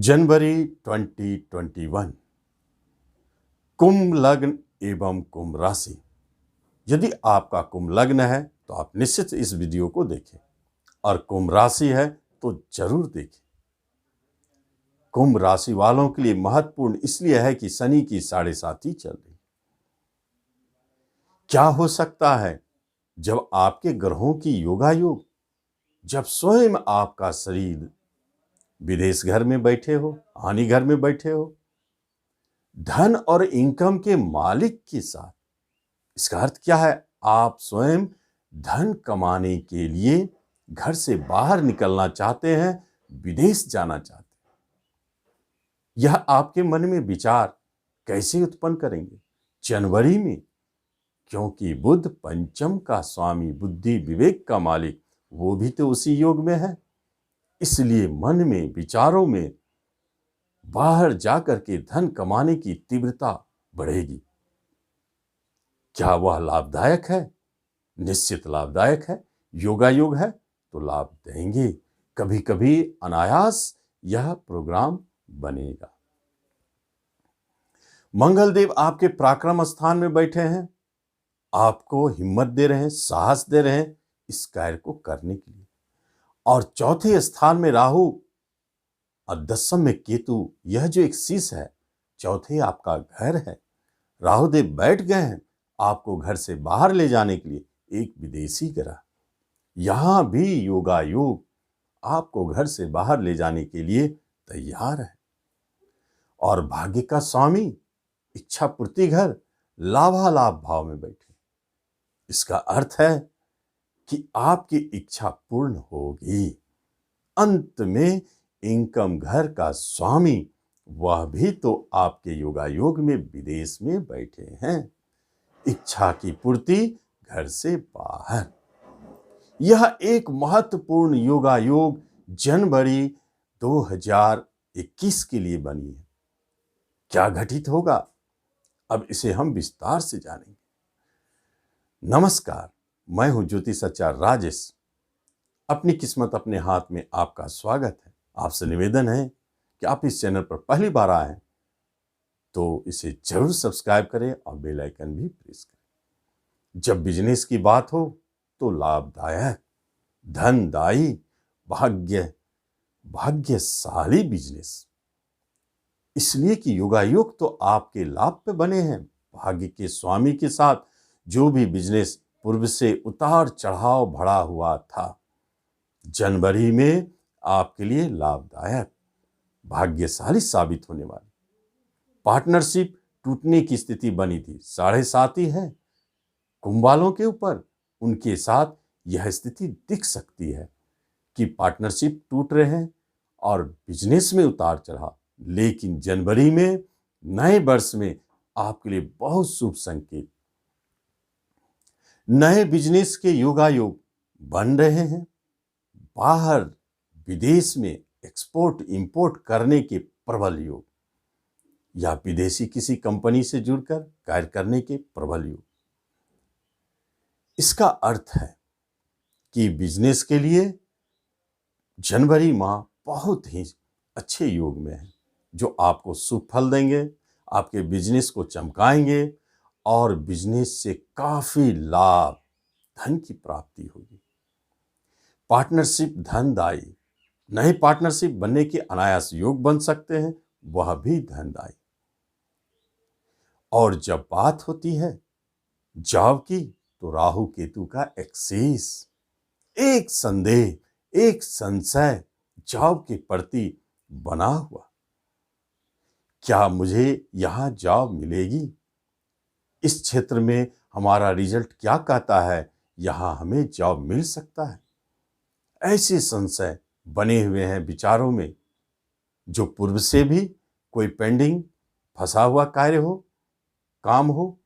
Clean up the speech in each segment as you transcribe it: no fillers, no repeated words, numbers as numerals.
जनवरी 2021 कुंभ लग्न एवं कुंभ राशि। यदि आपका कुंभ लग्न है तो आप निश्चित इस वीडियो को देखें और कुंभ राशि है तो जरूर देखें। कुंभ राशि वालों के लिए महत्वपूर्ण इसलिए है कि शनि की 7.5 चल रही। क्या हो सकता है जब आपके ग्रहों की योगायोग, जब स्वयं आपका शरीर विदेश घर में बैठे हो, हानि घर में बैठे हो, धन और इनकम के मालिक के साथ। इसका अर्थ क्या है? आप स्वयं धन कमाने के लिए घर से बाहर निकलना चाहते हैं, विदेश जाना चाहते हैं। यह आपके मन में विचार कैसे उत्पन्न करेंगे? जनवरी में, क्योंकि बुध पंचम का स्वामी, बुद्धि विवेक का मालिक, वो भी तो उसी योग में है। इसलिए मन में, विचारों में बाहर जाकर के धन कमाने की तीव्रता बढ़ेगी। क्या वह लाभदायक है? निश्चित लाभदायक है। योगायोग है तो लाभ देंगे। कभी कभी अनायास यह प्रोग्राम बनेगा। मंगल देव आपके पराक्रम स्थान में बैठे हैं, आपको हिम्मत दे रहे हैं, साहस दे रहे हैं इस कार्य को करने के लिए। और चौथे स्थान में राहु और 10वें में केतु, यह जो एक शीश है, चौथे आपका घर है। राहुदेव बैठ गए हैं आपको घर से बाहर ले जाने के लिए। एक विदेशी ग्रह यहां भी योगायोग आपको घर से बाहर ले जाने के लिए तैयार है। और भाग्य का स्वामी, इच्छा पूर्ति घर, लाभालाभ भाव में बैठे। इसका अर्थ है कि आपकी इच्छा पूर्ण होगी। अंत में इनकम घर का स्वामी, वह भी तो आपके योगायोग में विदेश में बैठे हैं। इच्छा की पूर्ति घर से बाहर। यह एक महत्वपूर्ण योगायोग जनवरी 2021 के लिए बनी है। क्या घटित होगा, अब इसे हम विस्तार से जानेंगे। नमस्कार, मैं हूं ज्योतिषाचार्य राजेश। अपनी किस्मत अपने हाथ में आपका स्वागत है। आपसे निवेदन है कि आप इस चैनल पर पहली बार आए हैं तो इसे जरूर सब्सक्राइब करें और बेल आइकन भी प्रेस करें। जब बिजनेस की बात हो तो लाभदायक, धनदायी, भाग्यशाली बिजनेस, इसलिए कि योगायोग तो आपके लाभ पे बने हैं। भाग्य के स्वामी के साथ जो भी बिजनेस पूर्व से उतार चढ़ाव भरा हुआ था, जनवरी में आपके लिए लाभदायक, भाग्यशाली साबित होने वाली। पार्टनरशिप टूटने की स्थिति बनी थी, 7.5 ही है कुंभ वालों के ऊपर। उनके साथ यह स्थिति दिख सकती है कि पार्टनरशिप टूट रहे हैं और बिजनेस में उतार चढ़ाव। लेकिन जनवरी में, नए वर्ष में आपके लिए बहुत शुभ संकेत। नए बिजनेस के योगायोग बन रहे हैं। बाहर विदेश में एक्सपोर्ट इंपोर्ट करने के प्रबल योग, या विदेशी किसी कंपनी से जुड़कर कार्य करने के प्रबल योग। इसका अर्थ है कि बिजनेस के लिए जनवरी माह बहुत ही अच्छे योग में है, जो आपको शुभ फल देंगे, आपके बिजनेस को चमकाएंगे और बिजनेस से काफी लाभ, धन की प्राप्ति होगी। पार्टनरशिप धनदायी, नए पार्टनरशिप बनने के अनायास योग बन सकते हैं, वह भी धनदायी। और जब बात होती है जॉब की, तो राहु केतु का एक्सेस, एक संदेह, एक संशय जॉब के प्रति बना हुआ। क्या मुझे यहां जॉब मिलेगी? इस क्षेत्र में हमारा रिजल्ट क्या कहता है? यहां हमें जॉब मिल सकता है? ऐसे संशय बने हुए हैं विचारों में, जो पूर्व से भी कोई पेंडिंग फंसा हुआ कार्य हो, काम हो,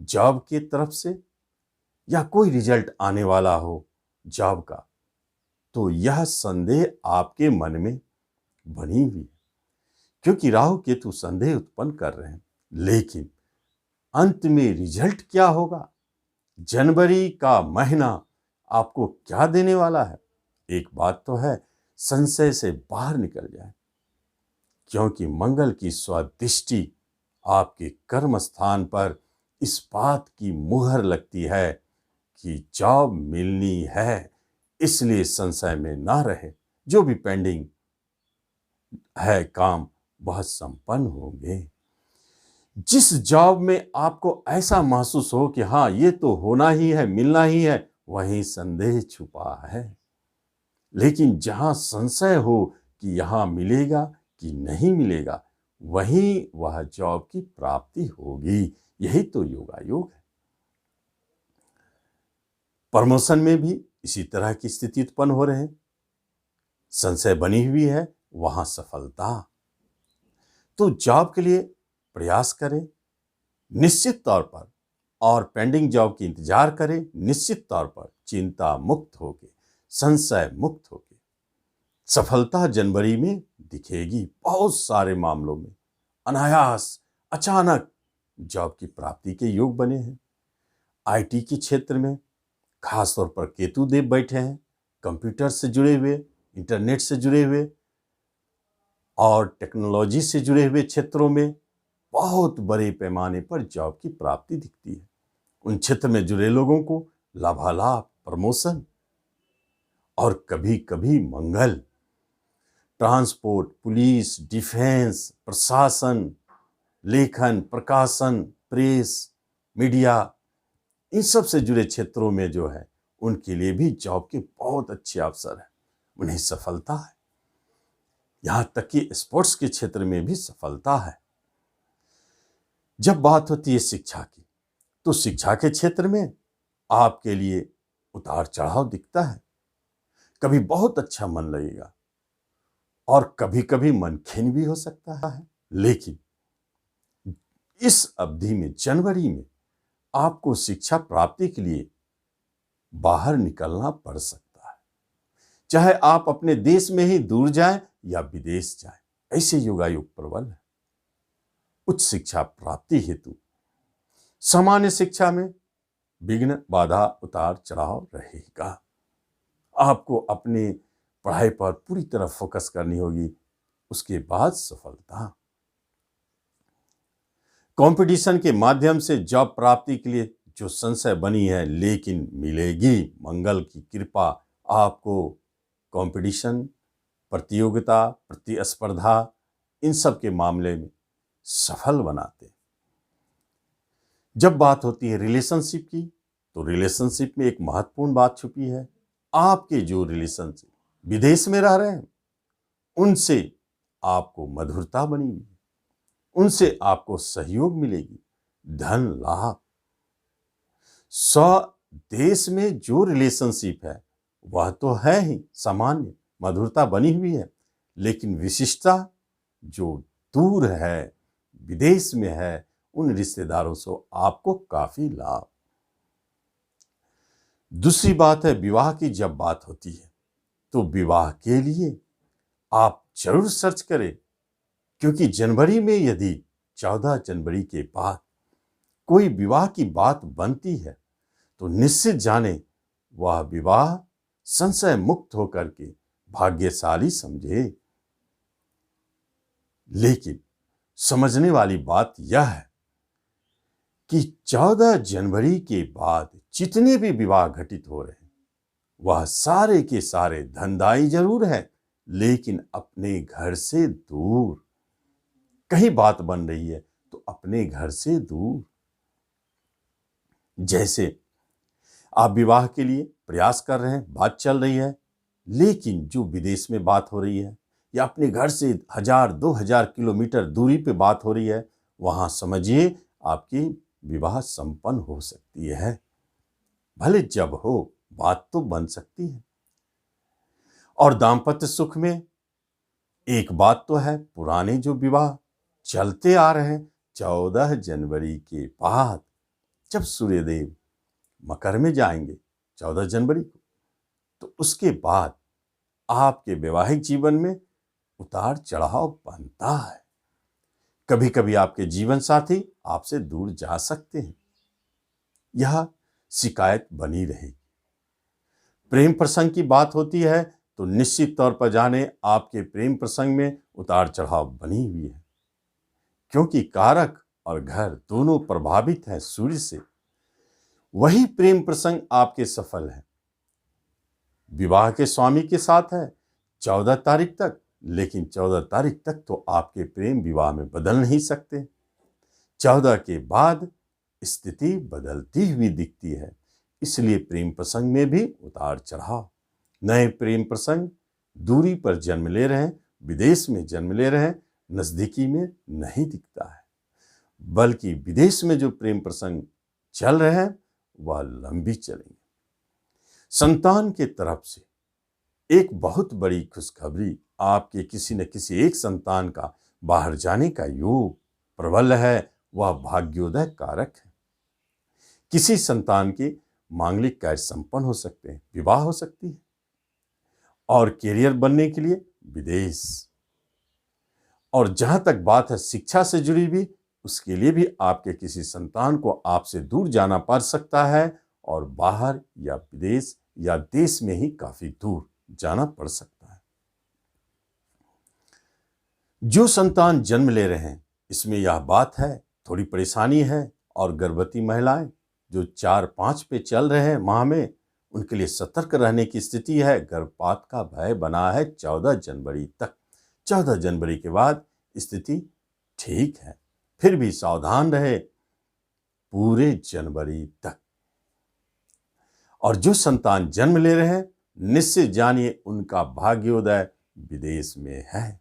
जॉब की तरफ से, या कोई रिजल्ट आने वाला हो जॉब का, तो यह संदेह आपके मन में बनी हुई है, क्योंकि राहु केतु संदेह उत्पन्न कर रहे हैं। लेकिन अंत में रिजल्ट क्या होगा? जनवरी का महीना आपको क्या देने वाला है? एक बात तो है, संशय से बाहर निकल जाए। क्योंकि मंगल की स्वादिष्टि आपके कर्म स्थान पर इस बात की मुहर लगती है कि जॉब मिलनी है, इसलिए संशय में ना रहे। जो भी पेंडिंग है काम, वह संपन्न होंगे। जिस जॉब में आपको ऐसा महसूस हो कि हाँ, ये तो होना ही है, मिलना ही है, वहीं संदेह छुपा है। लेकिन जहां संशय हो कि यहां मिलेगा कि नहीं मिलेगा, वहीं वह जॉब की प्राप्ति होगी। यही तो योगायोग है। प्रमोशन में भी इसी तरह की स्थिति उत्पन्न हो रहे हैं। संशय बनी हुई है, वहां सफलता। तो जॉब के लिए प्रयास करें निश्चित तौर पर, और पेंडिंग जॉब की इंतजार करें निश्चित तौर पर, चिंता मुक्त होके, संशय मुक्त होके। सफलता जनवरी में दिखेगी। बहुत सारे मामलों में अनायास अचानक जॉब की प्राप्ति के योग बने हैं। आईटी के क्षेत्र में खासतौर पर केतु देव बैठे हैं, कंप्यूटर से जुड़े हुए, इंटरनेट से जुड़े हुए और टेक्नोलॉजी से जुड़े हुए क्षेत्रों में बहुत बड़े पैमाने पर जॉब की प्राप्ति दिखती है। उन क्षेत्र में जुड़े लोगों को लाभालाभ, प्रमोशन और कभी कभी मंगल। ट्रांसपोर्ट, पुलिस, डिफेंस, प्रशासन, लेखन, प्रकाशन, प्रेस, मीडिया, इन सब से जुड़े क्षेत्रों में जो है, उनके लिए भी जॉब के बहुत अच्छे अवसर है, उन्हें सफलता है। यहां तक कि स्पोर्ट्स के क्षेत्र में भी सफलता है। जब बात होती है शिक्षा की, तो शिक्षा के क्षेत्र में आपके लिए उतार चढ़ाव दिखता है। कभी बहुत अच्छा मन लगेगा और कभी कभी मन खिन्न भी हो सकता है। लेकिन इस अवधि में, जनवरी में, आपको शिक्षा प्राप्ति के लिए बाहर निकलना पड़ सकता है। चाहे आप अपने देश में ही दूर जाएं या विदेश जाएं, ऐसे योगायोग प्रबल है। उच्च शिक्षा प्राप्ति हेतु सामान्य शिक्षा में विघ्न, बाधा, उतार चढ़ाव रहेगा। आपको अपने पढ़ाई पर पूरी तरह फोकस करनी होगी, उसके बाद सफलता। कंपटीशन के माध्यम से जॉब प्राप्ति के लिए जो संशय बनी है, लेकिन मिलेगी। मंगल की कृपा आपको कंपटीशन, प्रतियोगिता, प्रतिस्पर्धा, इन सब के मामले में सफल बनाते। जब बात होती है रिलेशनशिप की, तो रिलेशनशिप में एक महत्वपूर्ण बात छुपी है। आपके जो रिलेशनशिप विदेश में रह रहे हैं, उनसे आपको मधुरता बनेगी, उनसे आपको सहयोग मिलेगी, धन लाभ। स्वदेश में जो रिलेशनशिप है, वह तो है ही सामान्य, मधुरता बनी हुई है, लेकिन विशिष्टता जो दूर है, विदेश में है, उन रिश्तेदारों से आपको काफी लाभ। दूसरी बात है विवाह की। जब बात होती है, तो विवाह के लिए आप जरूर सर्च करें, क्योंकि जनवरी में यदि 14 जनवरी के बाद कोई विवाह की बात बनती है, तो निश्चित जाने वह विवाह संशय मुक्त होकर के भाग्यशाली समझे। लेकिन समझने वाली बात यह है कि 14 जनवरी के बाद जितने भी विवाह घटित हो रहे हैं, वह सारे के सारे धनदायी जरूर है, लेकिन अपने घर से दूर। कहीं बात बन रही है तो अपने घर से दूर। जैसे आप विवाह के लिए प्रयास कर रहे हैं, बात चल रही है, लेकिन जो विदेश में बात हो रही है या अपने घर से 1000-2000 किलोमीटर दूरी पे बात हो रही है, वहां समझिए आपकी विवाह संपन्न हो सकती है। भले जब हो, बात तो बन सकती है। और दांपत्य सुख में एक बात तो है, पुराने जो विवाह चलते आ रहे हैं, 14 जनवरी के बाद जब सूर्यदेव मकर में जाएंगे 14 जनवरी को, तो उसके बाद आपके वैवाहिक जीवन में उतार चढ़ाव बनता है। कभी कभी आपके जीवन साथी आपसे दूर जा सकते हैं, यह शिकायत बनी रहेगी। प्रेम प्रसंग की बात होती है, तो निश्चित तौर पर जाने आपके प्रेम प्रसंग में उतार चढ़ाव बनी हुई है, क्योंकि कारक और घर दोनों प्रभावित हैं सूर्य से। वही प्रेम प्रसंग आपके सफल है, विवाह के स्वामी के साथ है 14 तारीख तक, लेकिन 14 तारीख तक तो आपके प्रेम विवाह में बदल नहीं सकते। 14 के बाद स्थिति बदलती हुई दिखती है, इसलिए प्रेम प्रसंग में भी उतार चढ़ाव। नए प्रेम प्रसंग दूरी पर जन्म ले रहे हैं, विदेश में जन्म ले रहे हैं, नजदीकी में नहीं दिखता है, बल्कि विदेश में जो प्रेम प्रसंग चल रहे हैं वह लंबी चलेंगे। संतान के तरफ से एक बहुत बड़ी खुशखबरी, आपके किसी न किसी एक संतान का बाहर जाने का योग प्रबल है, वह भाग्योदय कारक है। किसी संतान के मांगलिक कार्य संपन्न हो सकते हैं, विवाह हो सकती है, और कैरियर बनने के लिए विदेश। और जहां तक बात है शिक्षा से जुड़ी भी, उसके लिए भी आपके किसी संतान को आपसे दूर जाना पड़ सकता है, और बाहर या विदेश या देश में ही काफी दूर जाना पड़ सकता है। जो संतान जन्म ले रहे हैं, इसमें यह बात है थोड़ी परेशानी है, और गर्भवती महिलाएं जो 4-5 पे चल रहे हैं माह में, उनके लिए सतर्क रहने की स्थिति है। गर्भपात का भय बना है 14 जनवरी तक। 14 जनवरी के बाद स्थिति ठीक है, फिर भी सावधान रहे पूरे जनवरी तक। और जो संतान जन्म ले रहे हैं, निश्चित जानिए उनका भाग्योदय विदेश में है,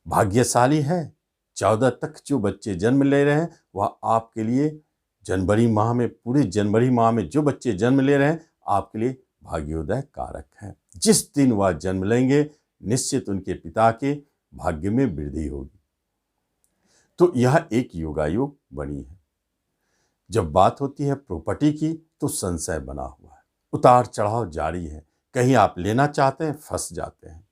भाग्यशाली है। 14 तक जो बच्चे जन्म ले रहे हैं, वह आपके लिए जनवरी माह में, पूरे जनवरी माह में जो बच्चे जन्म ले रहे हैं, आपके लिए भाग्योदय कारक है। जिस दिन वह जन्म लेंगे, निश्चित उनके पिता के भाग्य में वृद्धि होगी। तो यह एक योगायोग बनी है। जब बात होती है प्रॉपर्टी की, तो संशय बना हुआ है, उतार चढ़ाव जारी है। कहीं आप लेना चाहते हैं, फंस जाते हैं,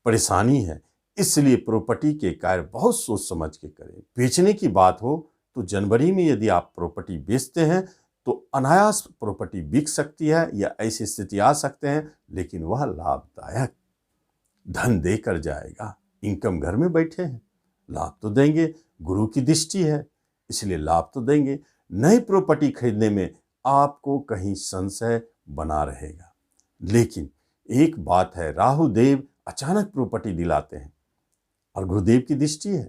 परेशानी है। इसलिए प्रॉपर्टी के कार्य बहुत सोच समझ के करें। बेचने की बात हो तो जनवरी में यदि आप प्रॉपर्टी बेचते हैं, तो अनायास प्रॉपर्टी बिक सकती है, या ऐसी स्थिति आ सकते हैं, लेकिन वह लाभदायक धन देकर जाएगा। इनकम घर में बैठे हैं, लाभ तो देंगे, गुरु की दृष्टि है, इसलिए लाभ तो देंगे। नई प्रॉपर्टी खरीदने में आपको कहीं संशय बना रहेगा, लेकिन एक बात है, राहु देव अचानक प्रॉपर्टी दिलाते हैं, और गुरुदेव की दृष्टि है।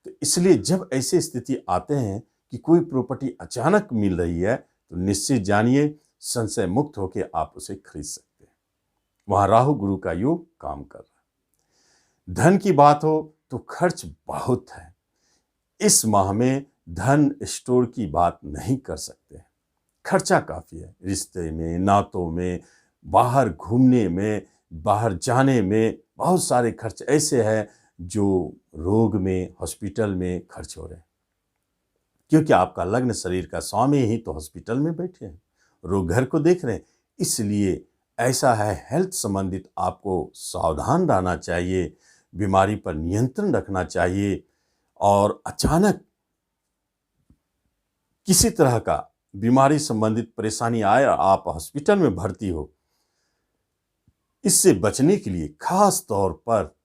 तो इसलिए जब ऐसे स्थिति आते हैं कि कोई प्रॉपर्टी अचानक मिल रही है, तो निश्चित जानिए संशय मुक्त होकर आप उसे खरीद सकते हैं। वहां राहु गुरु का योग काम कर रहा है। धन की बात हो तो खर्च बहुत है। इस माह में धन स्टोर की बात नहीं कर सकते, खर्चा काफी है। रिश्ते में, नातों में, बाहर घूमने में, बाहर जाने में बहुत सारे खर्च ऐसे हैं जो रोग में, हॉस्पिटल में खर्च हो रहे हैं, क्योंकि आपका लग्न शरीर का स्वामी ही तो हॉस्पिटल में बैठे हैं, रोग घर को देख रहे हैं। इसलिए ऐसा है, हेल्थ संबंधित आपको सावधान रहना चाहिए, बीमारी पर नियंत्रण रखना चाहिए। और अचानक किसी तरह का बीमारी संबंधित परेशानी आए और आप हॉस्पिटल में भर्ती हो, इससे बचने के लिए खास तौर पर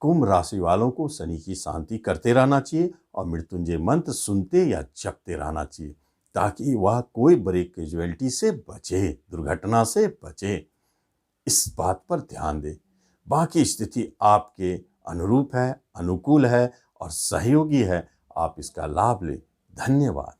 कुंभ राशि वालों को शनि की शांति करते रहना चाहिए, और मृत्युंजय मंत्र सुनते या जपते रहना चाहिए, ताकि वह कोई बड़ी कैजुअलिटी से बचे, दुर्घटना से बचे। इस बात पर ध्यान दें। बाकी स्थिति आपके अनुरूप है, अनुकूल है और सहयोगी है। आप इसका लाभ लें। धन्यवाद।